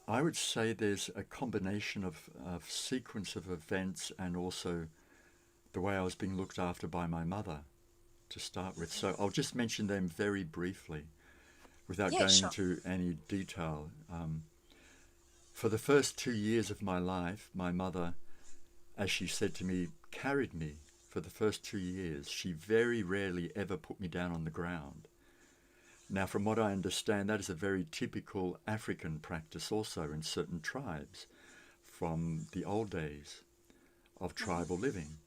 I would say there's a combination of sequence of events and also the way I was being looked after by my mother to start with. So I'll just mention them very briefly without Yeah, going sure. into any detail. For the first 2 years of my life, my mother, as she said to me, carried me for the first 2 years. She very rarely ever put me down on the ground. Now, from what I understand, that is a very typical African practice also in certain tribes from the old days of tribal living.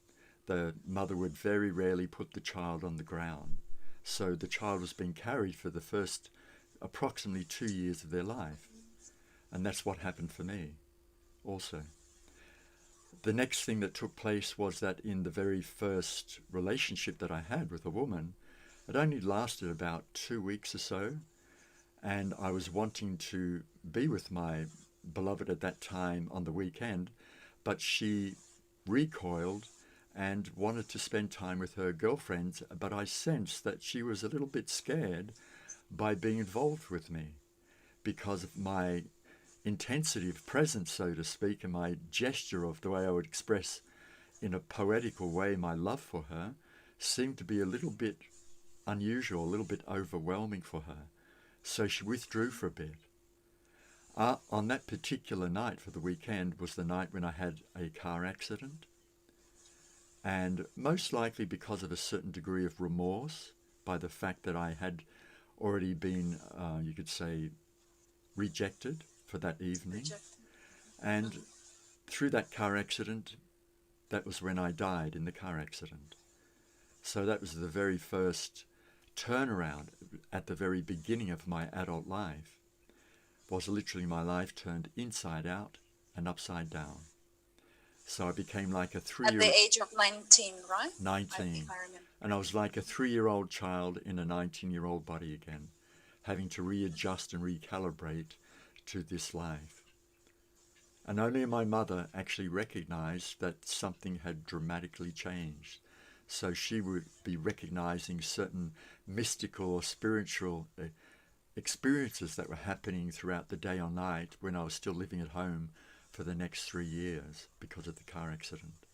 The mother would very rarely put the child on the ground. So the child was being carried for the first approximately 2 years of their life. And that's what happened for me also. The next thing that took place was that in the very first relationship that I had with a woman, it only lasted about 2 weeks or so, and I was wanting to be with my beloved at that time on the weekend, but she recoiled and wanted to spend time with her girlfriends, but I sensed that she was a little bit scared by being involved with me because of my intensity of presence, so to speak, and my gesture of the way I would express in a poetical way my love for her seemed to be a little bit unusual, a little bit overwhelming for her. So she withdrew for a bit. On that particular night for the weekend was the night when I had a car accident. And most likely because of a certain degree of remorse by the fact that I had already been, you could say, rejected for that evening. Rejected. And through that car accident, that was when I died in the car accident. So that was the very first turnaround at the very beginning of my adult life. Was literally my life turned inside out and upside down. So I became like a At the age of 19, right? I think 19. I remember. And I was like a 3-year-old child in a 19-year-old body again, having to readjust and recalibrate to this life. And only my mother actually recognized that something had dramatically changed. So she would be recognizing certain mystical or spiritual experiences that were happening throughout the day or night when I was still living at home for the next 3 years because of the car accident.